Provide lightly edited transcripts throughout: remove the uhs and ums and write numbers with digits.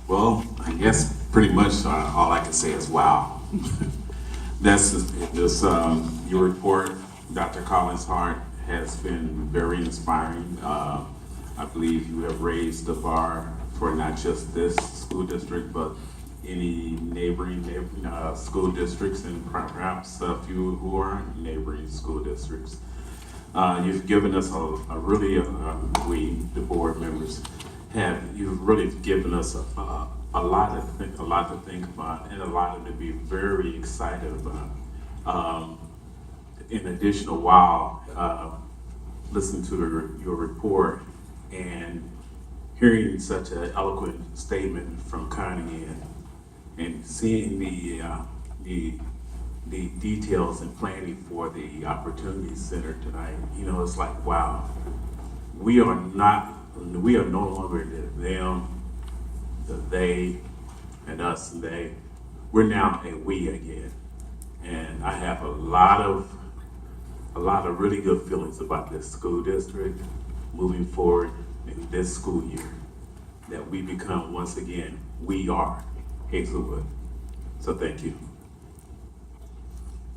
Well, I guess pretty much all I can say is wow. Your report, Dr. Collins Hart, has been very inspiring. I believe you have raised the bar for not just this school district, but any neighboring school districts, and perhaps a few who aren't neighboring school districts. You've given us we, the board members, you've really given us a lot to think about, and a lot to be very excited about. In addition, listening to your report and hearing such an eloquent statement from Connie, and seeing the details and planning for the Opportunity Center tonight, it's like, wow, we are no longer the them, the they, and us and they. We're now a we again. And I have a lot of really good feelings about this school district moving forward in this school year, that we become, once again, we are Hazelwood. So thank you.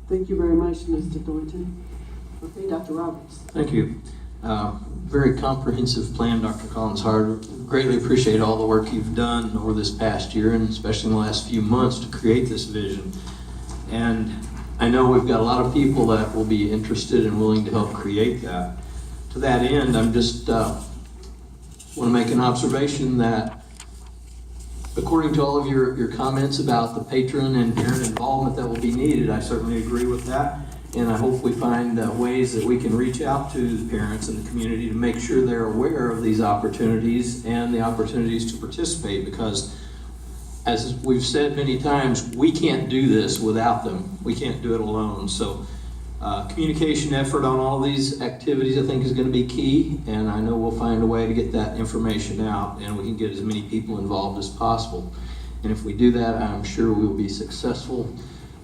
Thank you very much, Mr. Thornton. Okay, Dr. Roberts. Thank you. Very comprehensive plan, Dr. Collins Hart. Greatly appreciate all the work you've done over this past year, and especially in the last few months, to create this vision. And I know we've got a lot of people that will be interested and willing to help create that. To that end, I'm just want to make an observation that, according to all of your comments about the patron and parent involvement that will be needed, I certainly agree with that. And I hope we find ways that we can reach out to the parents and the community to make sure they're aware of these opportunities and the opportunities to participate, because as we've said many times, we can't do this without them. We can't do it alone. So communication effort on all these activities, I think, is going to be key, and I know we'll find a way to get that information out, and we can get as many people involved as possible. And if we do that, I'm sure we will be successful.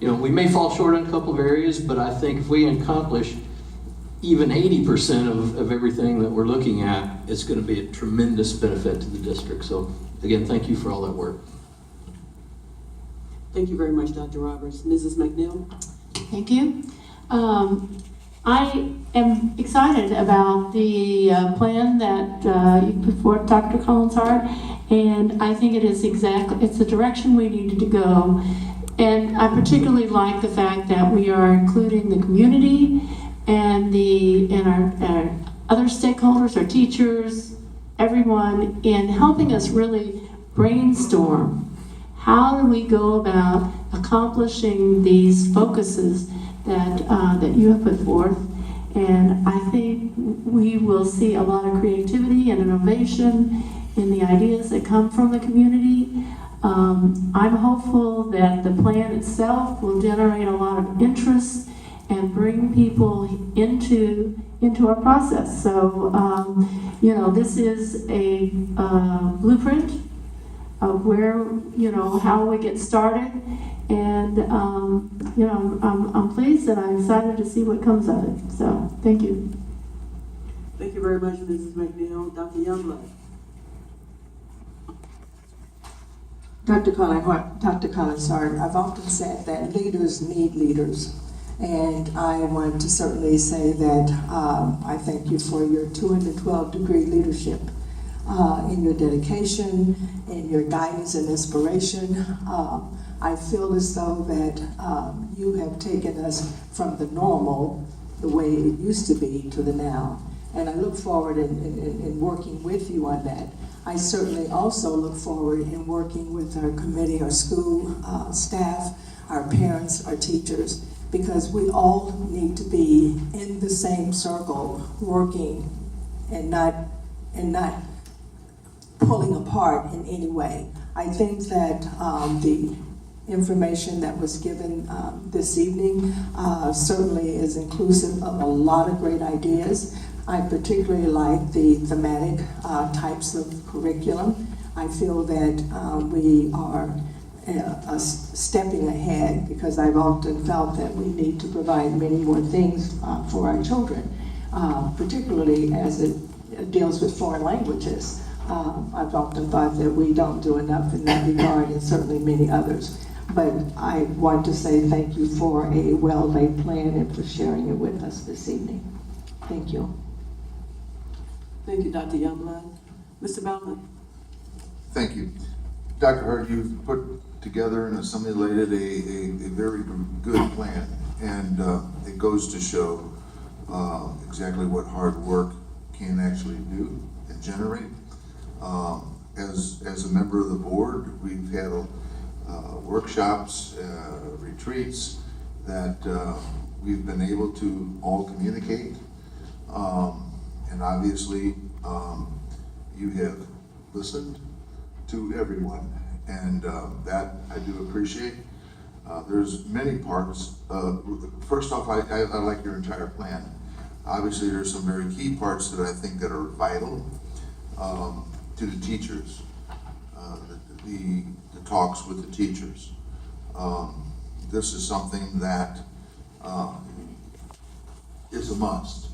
We may fall short in a couple of areas, but I think if we accomplish even 80% of everything that we're looking at, it's going to be a tremendous benefit to the district. So again, thank you for all that work. Thank you very much, Dr. Roberts. Mrs. McNeil? Thank you. I am excited about the plan that you put forth, Dr. Collins Hart, and I think it's the direction we needed to go. And I particularly like the fact that we are including the community and our other stakeholders, our teachers, everyone, in helping us really brainstorm how do we go about accomplishing these focuses that you have put forth. And I think we will see a lot of creativity and innovation in the ideas that come from the community. I'm hopeful that the plan itself will generate a lot of interest and bring people into our process. So, this is a blueprint of where, how we get started. And, I'm pleased and I'm excited to see what comes of it. So, thank you. Thank you very much, Mrs. McNeil. Dr. Youngblood? Dr. Collins Hart, I've often said that leaders need leaders. And I want to certainly say that I thank you for your 212-degree leadership, in your dedication, in your guidance and inspiration. I feel as though that you have taken us from the normal, the way it used to be, to the now. And I look forward in working with you on that. I certainly also look forward in working with our committee, our school staff, our parents, our teachers, because we all need to be in the same circle, working and not pulling apart in any way. I think that the information that was given this evening certainly is inclusive of a lot of great ideas. I particularly like the thematic types of curriculum. I feel that we are stepping ahead, because I've often felt that we need to provide many more things for our children, particularly as it deals with foreign languages. I've often thought that we don't do enough in that regard, and certainly many others. But I want to say thank you for a well-laid plan and for sharing it with us this evening. Thank you. Thank you, Dr. Youngblood. Mr. Bellman? Thank you. Dr. Hart, you've put together and assimilated a very good plan, and it goes to show exactly what hard work can actually do and generate. As a member of the board, we've had workshops, retreats that we've been able to all communicate. And obviously, you have listened to everyone, and that I do appreciate. There's many parts. First off, I like your entire plan. Obviously, there's some very key parts that I think that are vital to the teachers, the talks with the teachers. This is something that is a must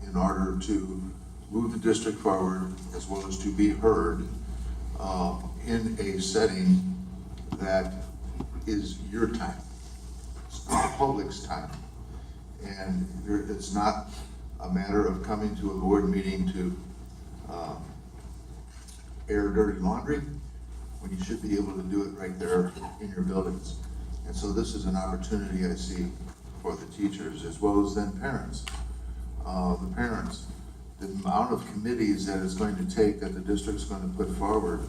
in order to move the district forward, as well as to be heard in a setting that is your time. It's the public's time. And it's not a matter of coming to a board meeting to air dirty laundry, when you should be able to do it right there in your buildings. And so this is an opportunity I see for the teachers, as well as then parents. The parents, the amount of committees that it's going to take, that the district's going to put forward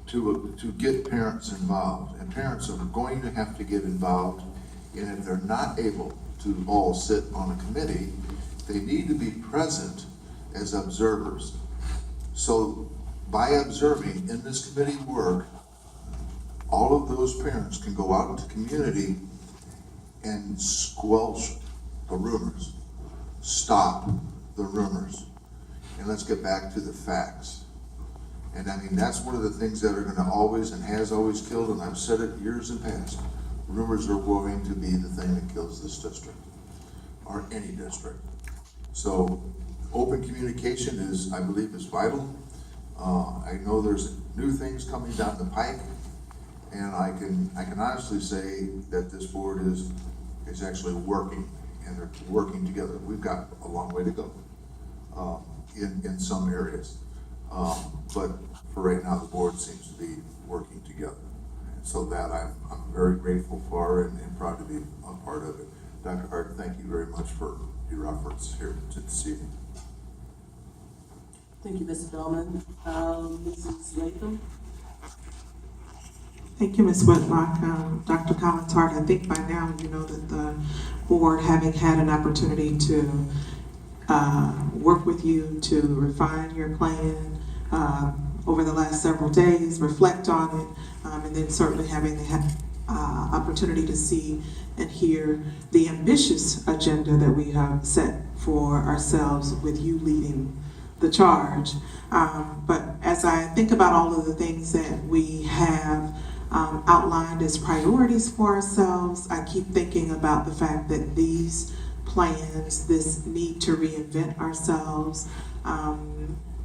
to get parents involved. And parents are going to have to get involved, and if they're not able to all sit on a committee, they need to be present as observers. So by observing in this committee work, all of those parents can go out into the community and squelch the rumors, stop the rumors, and let's get back to the facts. And I mean, that's one of the things that are going to always and has always killed, and I've said it years in past, rumors are going to be the thing that kills this district, or any district. So open communication is, I believe, is vital. I know there's new things coming down the pike, and I can honestly say that this board is actually working, and they're working together. We've got a long way to go in some areas, but for right now, the board seems to be working together. And so that I'm very grateful for and proud to be a part of it. Dr. Hart, thank you very much for your efforts here this evening. Thank you, Mr. Bellman. Mrs. Latham? Thank you, Ms. Whitlock. Dr. Collins Hart, I think by now you know that the board, having had an opportunity to work with you to refine your plan over the last several days, reflect on it, and then certainly having the opportunity to see and hear the ambitious agenda that we have set for ourselves with you leading the charge. But as I think about all of the things that we have outlined as priorities for ourselves, I keep thinking about the fact that these plans, this need to reinvent ourselves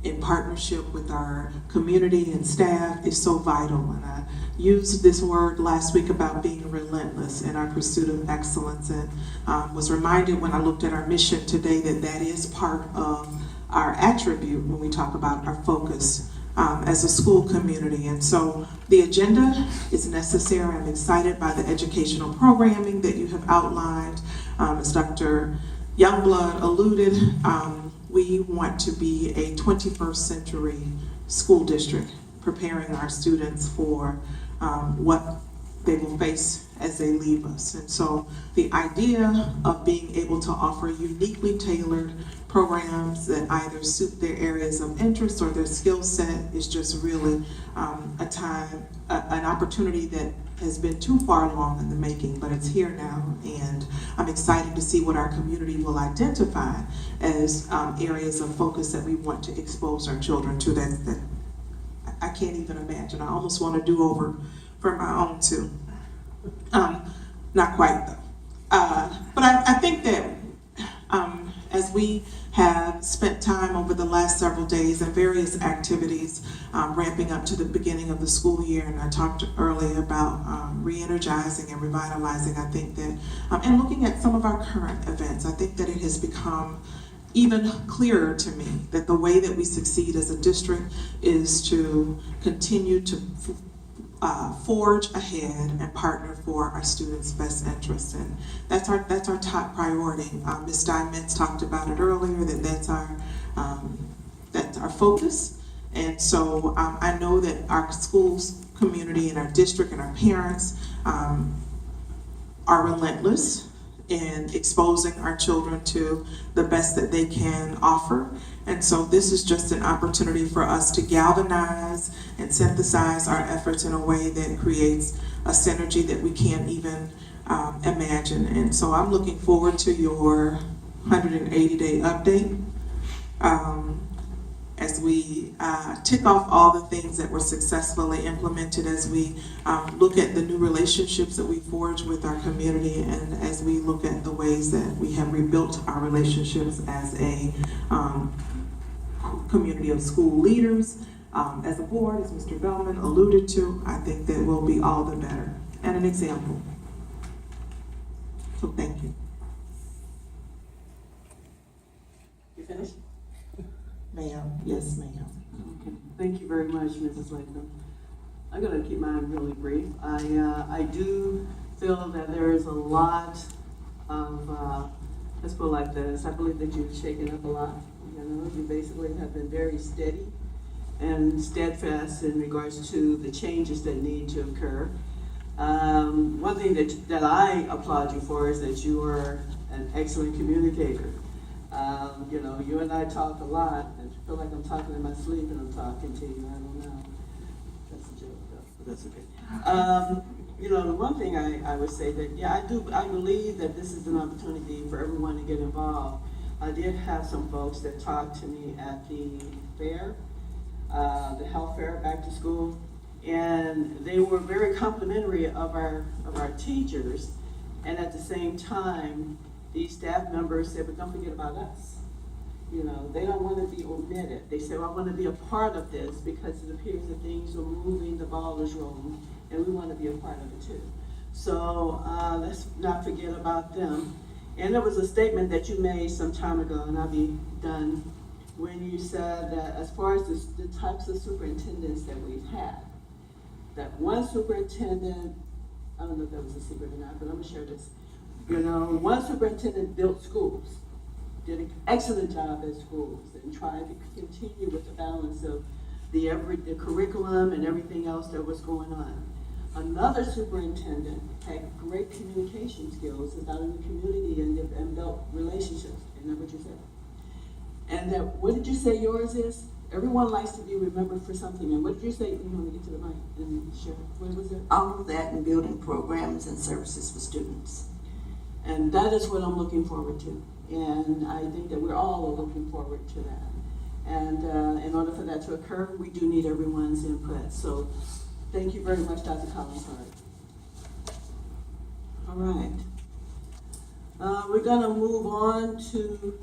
in partnership with our community and staff is so vital. And I used this word last week about being relentless in our pursuit of excellence, and was reminded when I looked at our mission today that that is part of our attribute when we talk about our focus as a school community. And so the agenda is necessary. I'm excited by the educational programming that you have outlined. As Dr. Youngblood alluded, we want to be a 21st century school district, preparing our students for what they will face as they leave us. And so the idea of being able to offer uniquely tailored programs that either suit their areas of interest or their skill set is just really an opportunity that has been too far along in the making, but it's here now, and I'm excited to see what our community will identify as areas of focus that we want to expose our children to that I can't even imagine. I almost want to do over for my own too. Not quite though. But I think that as we have spent time over the last several days in various activities, ramping up to the beginning of the school year. And I talked earlier about re-energizing and revitalizing. I think that, and looking at some of our current events, I think that it has become even clearer to me that the way that we succeed as a district is to continue to forge ahead and partner for our students' best interests, and that's our top priority. Ms. Diamonds talked about it earlier, that's our focus, and so I know that our schools community and our district and our parents are relentless in exposing our children to the best that they can offer. And so this is just an opportunity for us to galvanize and synthesize our efforts in a way that creates a synergy that we can't even imagine. And so I'm looking forward to your 180-day update as we tick off all the things that were successfully implemented, as we look at the new relationships that we forge with our community, and as we look at the ways that we have rebuilt our relationships as a community of school leaders. As a board, as Mr. Bellman alluded to, I think that we'll be all the better and an example. So thank you. You finished? Ma'am, yes ma'am. Okay. Thank you very much, Mrs. Latham. I'm gonna keep mine really brief. I do feel that there is a lot of, let's put it like this, I believe that you've shaken up a lot. You know, you basically have been very steady and steadfast in regards to the changes that need to occur. One thing that I applaud you for is that you are an excellent communicator. You know, you and I talk a lot, and I feel like I'm talking in my sleep and I'm talking to you. I don't know. That's a joke, though, but that's okay. You know, the one thing I would say that, yeah, I believe that this is an opportunity for everyone to get involved. I did have some folks that talked to me at the fair, the health fair, back to school, and they were very complimentary of our teachers, and at the same time, these staff members said, but don't forget about us. You know, they don't want to be omitted. They said, well, I want to be a part of this because it appears that things are moving, the ball is rolling, and we want to be a part of it too. So let's not forget about them. And there was a statement that you made some time ago, and I'll be done, when you said that as far as the types of superintendents that we've had, that one superintendent, I don't know if that was a secret or not, but I'm gonna share this. You know, one superintendent built schools, did an excellent job at schools, and tried to continue with the balance of the curriculum and everything else that was going on. Another superintendent had great communication skills about in the community and built relationships. Isn't that what you said? And that, what did you say yours is? Everyone likes to be remembered for something. And what did you say? You want to get to the mic and share? What was it? All of that and building programs and services for students. And that is what I'm looking forward to. And I think that we're all looking forward to that. And in order for that to occur, we do need everyone's input. So thank you very much, Dr. Collins-Hart. All right. We're going to move on to